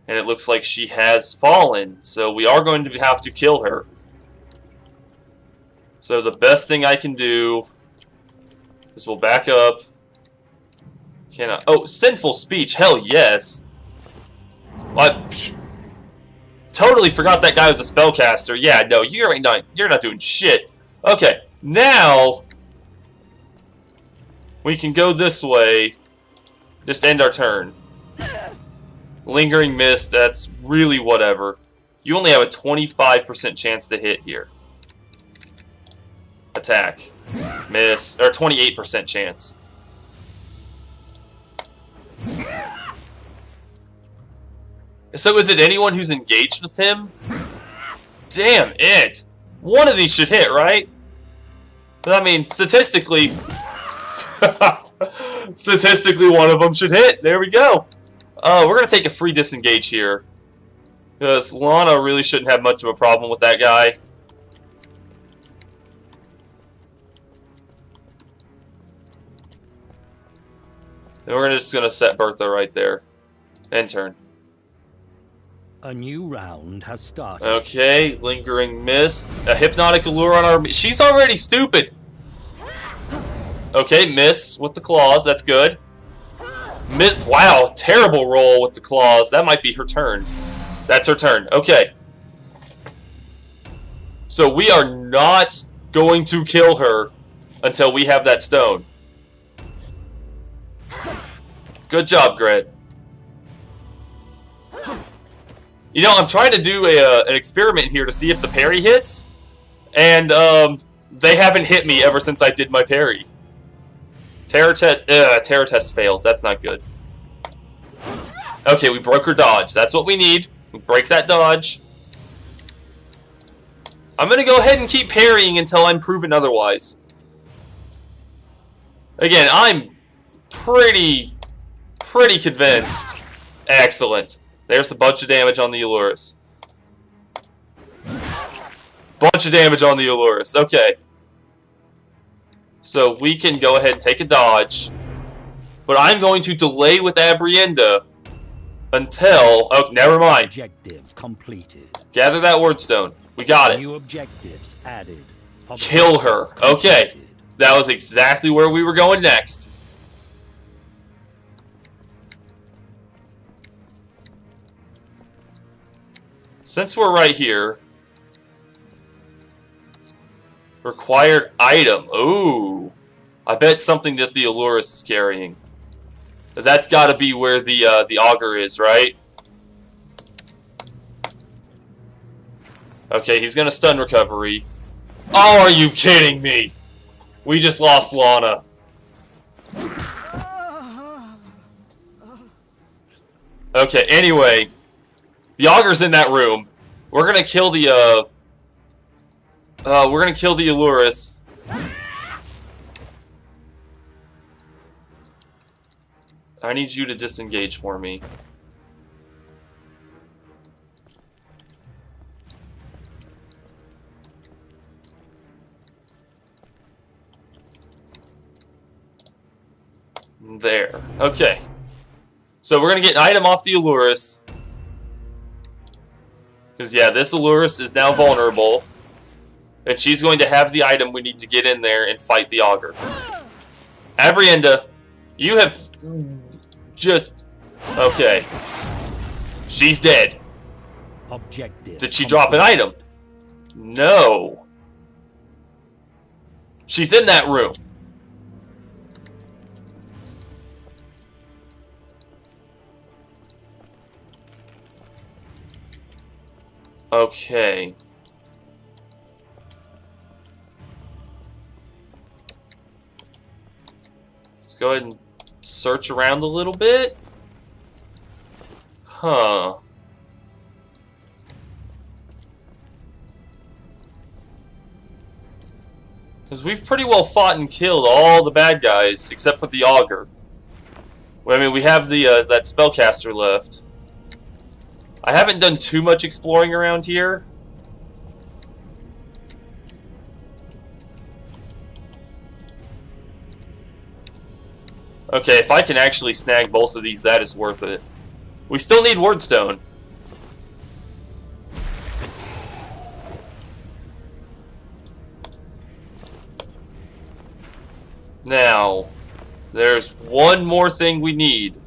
And it looks like she has fallen. So we are going to have to kill her. So the best thing I can do is we'll back up. Can I? Oh, sinful speech. Hell yes. What? Totally forgot that guy was a spellcaster. Yeah, no, you're not doing shit. Okay, now we can go this way. Just end our turn. Lingering Mist, that's really whatever. You only have a 25% chance to hit here. Attack. Miss. Or 28% chance. So is it anyone who's engaged with him? Damn it. One of these should hit, right? I mean, statistically... statistically, one of them should hit. There we go. We're going to take a free disengage here. Because Lana really shouldn't have much of a problem with that guy. And we're just going to set Bertha right there. End turn.
A new round has started.
Okay, Lingering Mist. A Hypnotic Allure on our... She's already stupid. Okay, miss with the claws. That's good. Wow, terrible roll with the claws. That might be her turn. That's her turn. Okay. So we are not going to kill her until we have that stone. Good job, Gret. You know, I'm trying to do an experiment here to see if the parry hits. And they haven't hit me ever since I did my parry. Terror test fails. That's not good. Okay, we broke her dodge. That's what we need. We break that dodge. I'm going to go ahead and keep parrying until I'm proven otherwise. Again, I'm pretty convinced. Excellent. There's a bunch of damage on the Allurus. Bunch of damage on the Allurus. Okay. So we can go ahead and take a dodge. But I'm going to delay with Abrienda until... Oh, never mind.
Objective completed.
Gather that word stone. We got it.
New objectives added.
Kill her. Okay. That was exactly where we were going next. Since we're right here... Required item. Ooh. I bet something that the Allurus is carrying. That's got to be where the Augur is, right? Okay, he's going to stun recovery. Oh, are you kidding me? We just lost Lana. Okay, anyway. The Augur's in that room. We're going to kill the, we're going to kill the Allurus. I need you to disengage for me. There. Okay. So we're going to get an item off the Allurus. Because, yeah, this Allurus is now vulnerable. And she's going to have the item we need to get in there and fight the Augur. Abrienda, you have just... Okay. She's dead.
Objective.
Did she drop an item? No. She's in that room. Okay. Let's go ahead and search around a little bit. Huh. Because we've pretty well fought and killed all the bad guys, except for the Augur. I mean, we have the that spellcaster left. I haven't done too much exploring around here. Okay, if I can actually snag both of these, that is worth it. We still need Wordstone. Now, there's one more thing we need.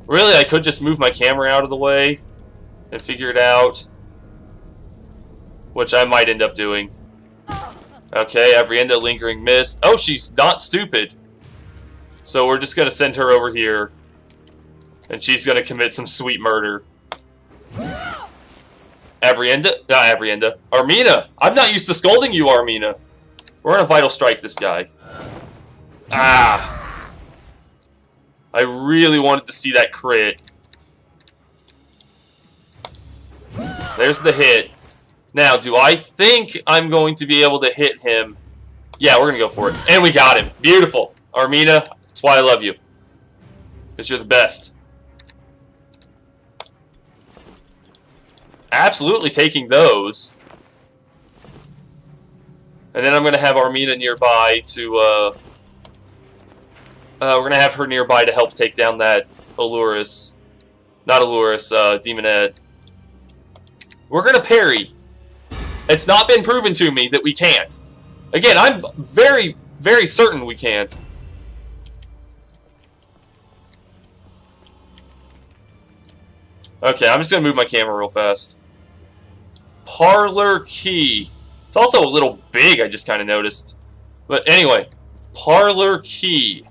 Really, I could just move my camera out of the way. and figure it out. Which I might end up doing. Okay, Abrienda, Lingering Mist. Oh, she's not stupid. So we're just going to send her over here. And she's going to commit some sweet murder. Abrienda? Not Abrienda. Armina! I'm not used to scolding you, Armina. We're going to Vital Strike this guy. Ah! I really wanted to see that crit. There's the hit. Now, do I think I'm going to be able to hit him? Yeah, we're going to go for it. And we got him. Beautiful. Armina, that's why I love you. Because you're the best. Absolutely taking those. And then I'm going to have Armina nearby to, we're going to have her nearby to help take down that Aluris. Not Aluris, Demonette. We're going to parry. It's not been proven to me that we can't. Again, I'm very, very certain we can't. Okay, I'm just going to move my camera real fast. Parlor Key. It's also a little big, I just kind of noticed. But anyway, Parlor Key.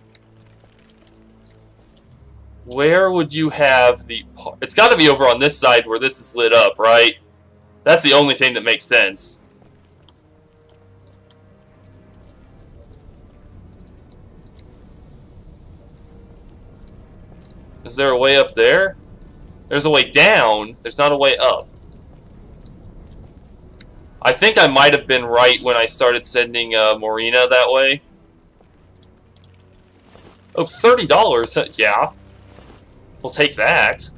Where would you have the... It's got to be over on this side where this is lit up, right? That's the only thing that makes sense. Is there a way up there? There's a way down. There's not a way up. I think I might have been right when I started sending Morena that way. Oh, $30? Yeah. We'll take that.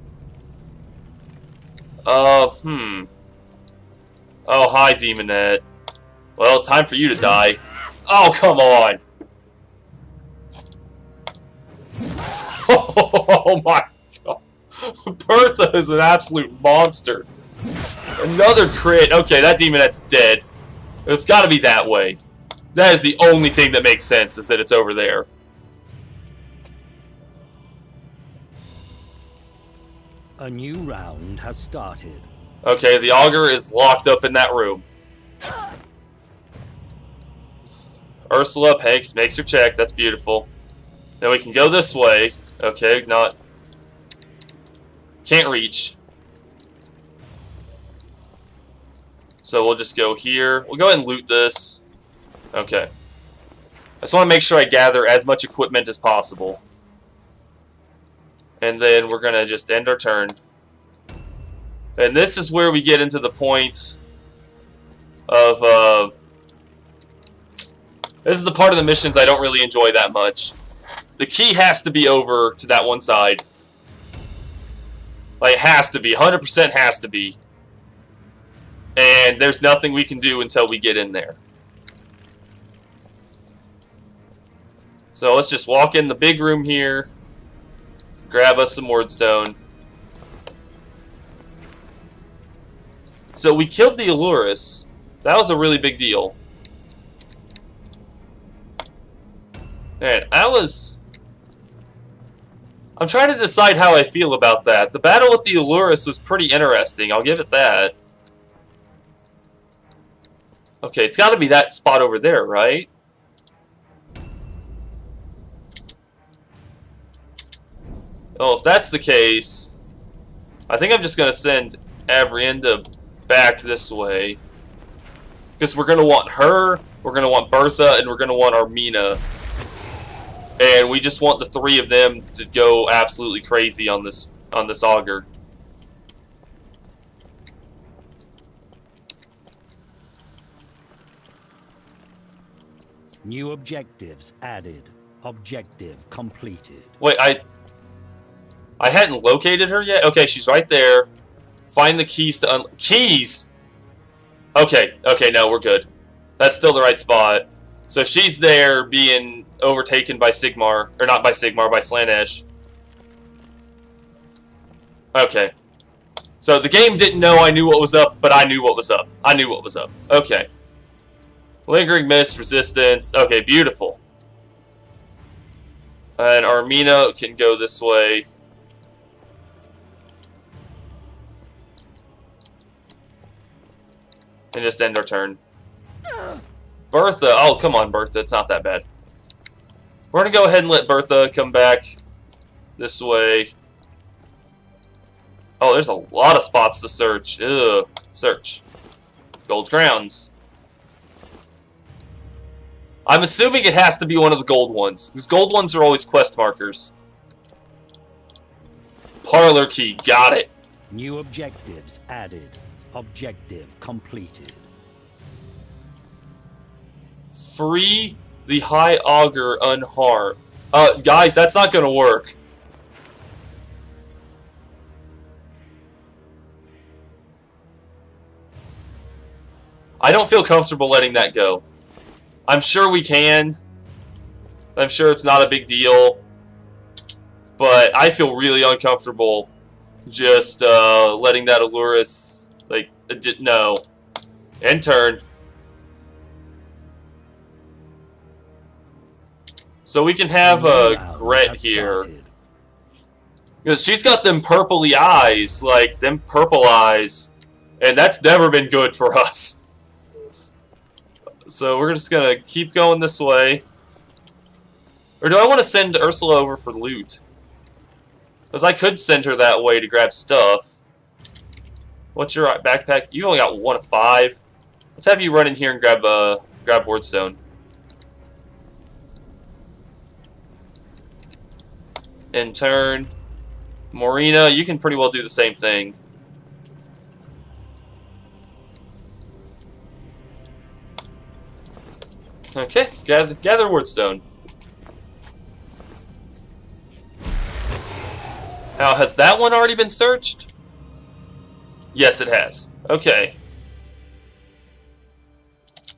Oh, hi, Demonette. Well, time for you to die. Oh, come on. Oh, my God. Bertha is an absolute monster. Another crit. Okay, that Demonette's dead. It's got to be that way. That is the only thing that makes sense, is that it's over there.
A new round has started.
Okay, the Augur is locked up in that room. Ursula makes her check. That's beautiful. Then we can go this way. Okay, not... Can't reach. So we'll just go here. We'll go ahead and loot this. Okay. I just want to make sure I gather as much equipment as possible. And then we're going to just end our turn. And this is where we get into the point of... this is the part of the missions I don't really enjoy that much. The key has to be over to that one side. Like, it has to be. 100% has to be. And there's nothing we can do until we get in there. So let's just walk in the big room here. Grab us some Wardstone. So we killed the Aluris. That was a really big deal. And I'm trying to decide how I feel about that. The battle with the Aluris was pretty interesting. I'll give it that. Okay, it's got to be that spot over there, right? Oh, if that's the case, I think I'm just going to send Abrienda back this way. Because we're going to want her, we're going to want Bertha, and we're going to want Armina. And we just want the three of them to go absolutely crazy on this Augur.
New objectives added. Objective completed.
Wait, I hadn't located her yet? Okay, she's right there. Find the keys to keys? Okay, no, we're good. That's still the right spot. So she's there being overtaken by Sigmar. Or not by Sigmar, by Slanesh. Okay. So the game didn't know I knew what was up, but I knew what was up. I knew what was up. Okay. Lingering Mist, Resistance. Okay, beautiful. And Armina can go this way. And just end our turn. Bertha. Oh, come on, Bertha. It's not that bad. We're going to go ahead and let Bertha come back this way. Oh, there's a lot of spots to search. Ugh. Search. Gold crowns. I'm assuming it has to be one of the gold ones. Because gold ones are always quest markers. Parlor key. Got it.
New objectives added. Objective completed.
Free the High Augur unharmed. Guys, that's not going to work. I don't feel comfortable letting that go. I'm sure we can. I'm sure it's not a big deal. But I feel really uncomfortable just letting that allure us. Like, no. End turn. So we can have Gret here. Because she's got them purpley eyes. Like, them purple eyes. And that's never been good for us. So we're just going to keep going this way. Or do I want to send Ursula over for loot? Because I could send her that way to grab stuff. What's your backpack? You only got 1 of 5. Let's have you run in here and grab Wardstone. In turn. Morena, you can pretty well do the same thing. Okay, gather Wardstone. Now, has that one already been searched? Yes, it has. Okay.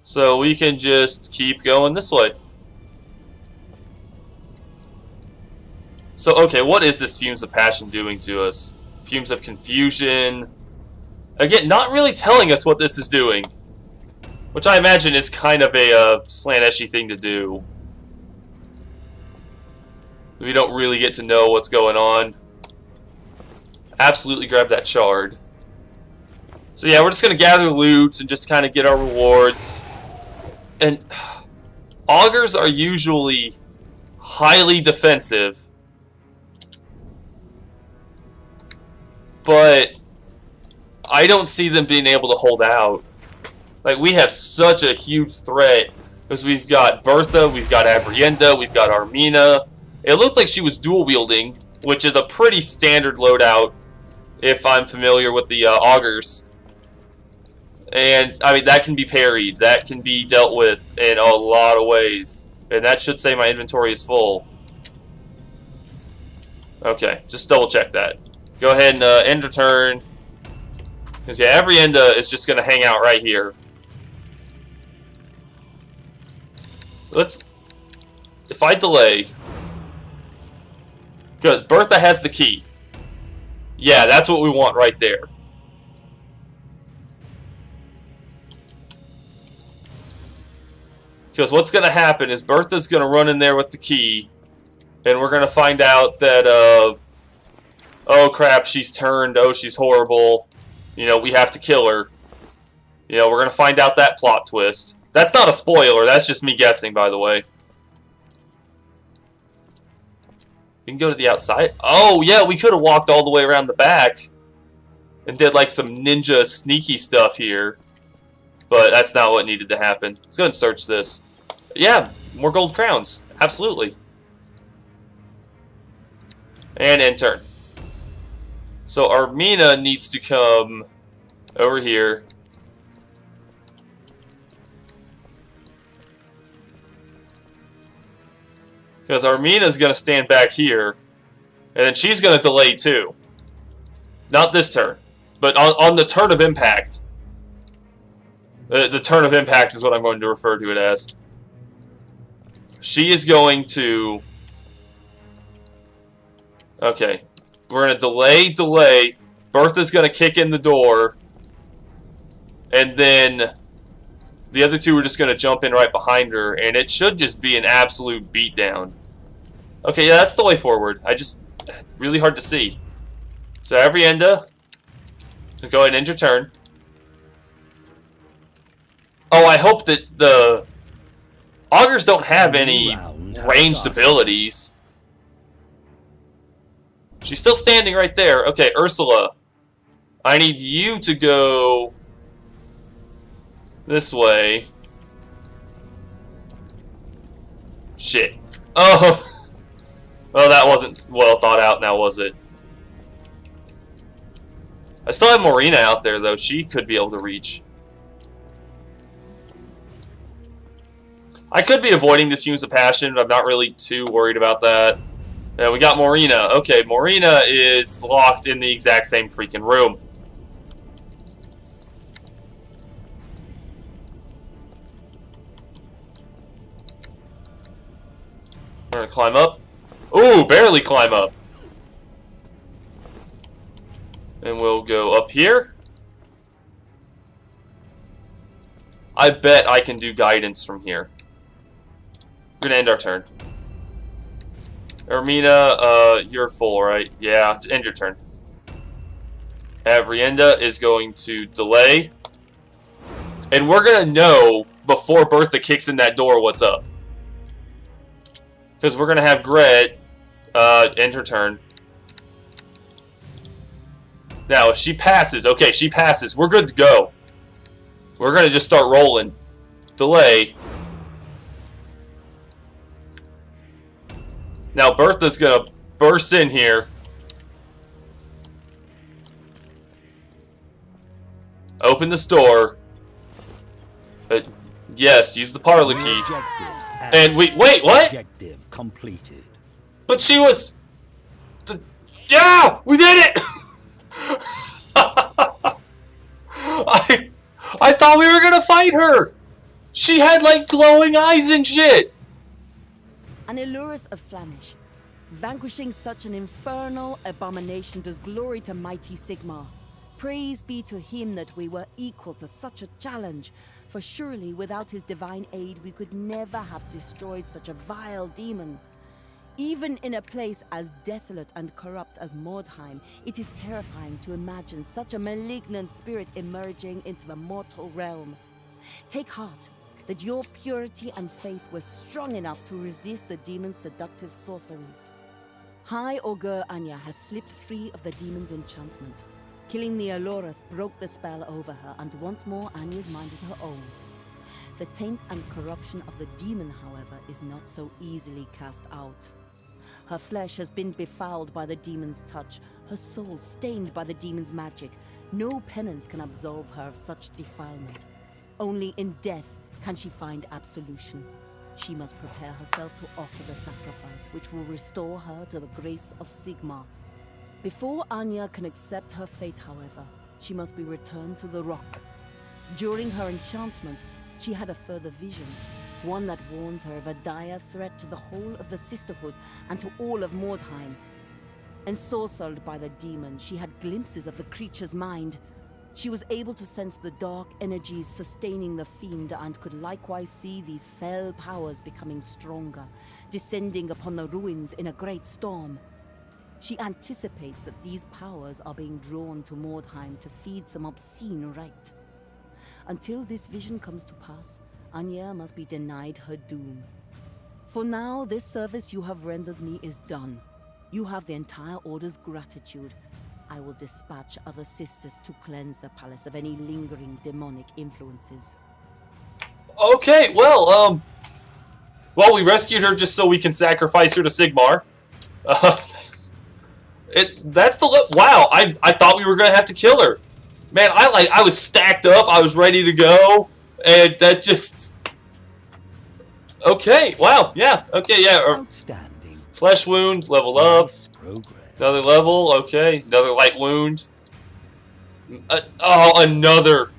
So we can just keep going this way. So, okay, what is this Fumes of Passion doing to us? Fumes of Confusion. Again, not really telling us what this is doing. Which I imagine is kind of a Slaneshi thing to do. We don't really get to know what's going on. Absolutely grab that shard. So yeah, we're just going to gather loot and just kind of get our rewards. And augurs are usually highly defensive. But I don't see them being able to hold out. Like, we have such a huge threat. Because we've got Bertha, we've got Abrienda, we've got Armina. It looked like she was dual-wielding, which is a pretty standard loadout, if I'm familiar with the augurs. And, I mean, that can be parried. That can be dealt with in a lot of ways. And that should say my inventory is full. Okay, just double-check that. Go ahead and end your turn. Because, yeah, Abrienda is just going to hang out right here. If I delay... Because Bertha has the key. Yeah, that's what we want right there. Because what's going to happen is Bertha's going to run in there with the key. And we're going to find out that, oh crap, she's turned. Oh, she's horrible. You know, we have to kill her. You know, we're going to find out that plot twist. That's not a spoiler. That's just me guessing, by the way. We can go to the outside. Oh, yeah, we could have walked all the way around the back and did, like, some ninja sneaky stuff here. But that's not what needed to happen. Let's go ahead and search this. Yeah, more gold crowns. Absolutely. And end turn. So Armina needs to come over here. Because Armina's going to stand back here. And then she's going to delay too. Not this turn. But on the turn of impact. The turn of impact is what I'm going to refer to it as. She is going to... Okay. We're going to delay. Bertha's going to kick in the door. And then the other two are just going to jump in right behind her. And it should just be an absolute beatdown. Okay, yeah, that's the way forward. Really hard to see. So Abrienda, go ahead and end your turn. Oh, I hope that the Augurs don't have
A new
any
round has
ranged
started.
abilities. She's still standing right there. Okay, Ursula. I need you to go this way. Shit. Oh. Oh, that wasn't well thought out now, was it? I still have Marina out there, though. She could be able to reach. I could be avoiding this Fumes of Passion, but I'm not really too worried about that. And we got Marina. Okay, Marina is locked in the exact same freaking room. We're gonna climb up. Ooh, barely climb up. And we'll go up here. I bet I can do guidance from here. We're gonna end our turn. Ermina, you're full, right? Yeah, end your turn. Brienda is going to delay. And we're gonna know before Bertha kicks in that door what's up. Because we're gonna have Gret end her turn. Now, if she passes, okay, she passes. We're good to go. We're gonna just start rolling. Delay. Now, Bertha's gonna burst in here. Open this door. Yes, use the parlor key. And wait, what?
Objective completed.
But she was... Yeah! We did it! I thought we were gonna fight her! She had, like, glowing eyes and shit!
An Illurus of Slaanesh. Vanquishing such an infernal abomination does glory to mighty Sigmar. Praise be to him that we were equal to such a challenge, for surely without his divine aid we could never have destroyed such a vile demon. Even in a place as desolate and corrupt as Mordheim, it is terrifying to imagine such a malignant spirit emerging into the mortal realm. Take heart that your purity and faith were strong enough to resist the demon's seductive sorceries. High Augur Anya has slipped free of the demon's enchantment. Killing the Allurus broke the spell over her, and once more Anya's mind is her own. The taint and corruption of the demon, however, is not so easily cast out. Her flesh has been befouled by the demon's touch, her soul stained by the demon's magic. No penance can absolve her of such defilement. Only in death can she find absolution. She must prepare herself to offer the sacrifice, which will restore her to the grace of Sigmar. Before Anya can accept her fate, however, she must be returned to the rock. During her enchantment, she had a further vision, one that warns her of a dire threat to the whole of the Sisterhood and to all of Mordheim. Ensorcelled by the demon, she had glimpses of the creature's mind. She was able to sense the dark energies sustaining the fiend and could likewise see these fell powers becoming stronger, descending upon the ruins in a great storm. She anticipates that these powers are being drawn to Mordheim to feed some obscene rite. Until this vision comes to pass, Anya must be denied her doom. For now, this service you have rendered me is done. You have the entire Order's gratitude. I will dispatch other sisters to cleanse the palace of any lingering demonic influences.
Okay, well, we rescued her just so we can sacrifice her to Sigmar. Wow, I thought we were gonna have to kill her. Man, I was stacked up, I was ready to go, and that just... Okay, wow, yeah, okay, yeah.
Outstanding.
Flesh wound, level up.
Nice progress.
Another level, okay. Another light wound. Oh, another.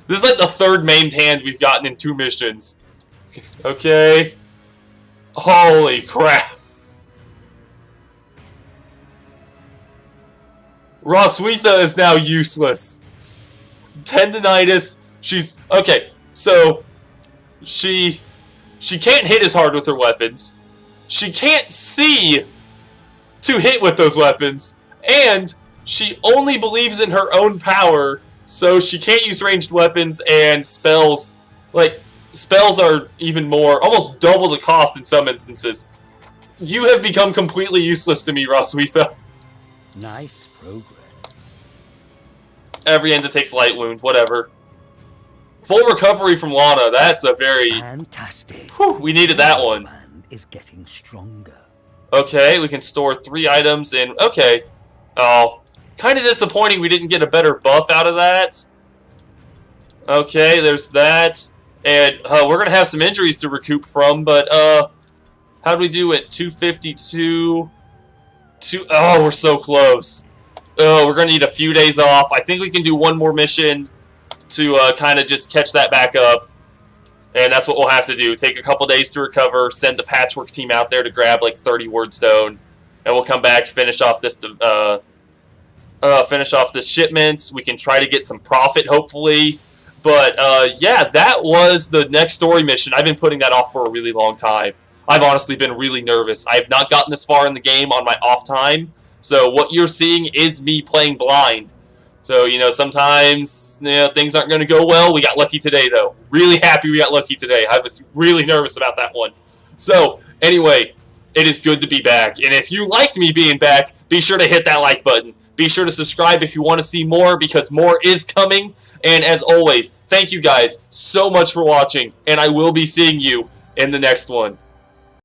This is like the third maimed hand we've gotten in 2 missions. Okay. Holy crap. Roswitha is now useless. Tendinitis. She's... Okay, so... She can't hit as hard with her weapons. She can't see to hit with those weapons. And she only believes in her own power So she can't use ranged weapons, and spells, like, spells are even more, almost double the cost in some instances. You have become completely useless to me, Roswitha.
Nice progress.
Every end that takes light wound, whatever. Full recovery from Lana, that's a very...
Fantastic.
Whew, we needed that one.
Man is getting stronger.
Okay, we can store 3 items in... Okay. Oh, kind of disappointing we didn't get a better buff out of that. Okay, there's that. And we're going to have some injuries to recoup from, but how do we do it? 252... Oh, we're so close. Oh, we're going to need a few days off. I think we can do one more mission to kind of just catch that back up. And that's what we'll have to do. Take a couple days to recover, send the patchwork team out there to grab like 30 wordstone, and we'll come back, finish off this shipment. We can try to get some profit, hopefully. But yeah, that was the next story mission. I've been putting that off for a really long time. I've honestly been really nervous. I have not gotten this far in the game on my off time. So what you're seeing is me playing blind. So, you know, sometimes, you know, things aren't going to go well. We got lucky today, though. Really happy we got lucky today. I was really nervous about that one. So, anyway, it is good to be back. And if you liked me being back, be sure to hit that like button. Be sure to subscribe if you want to see more, because more is coming. And as always, thank you guys so much for watching. And I will be seeing you in the next one.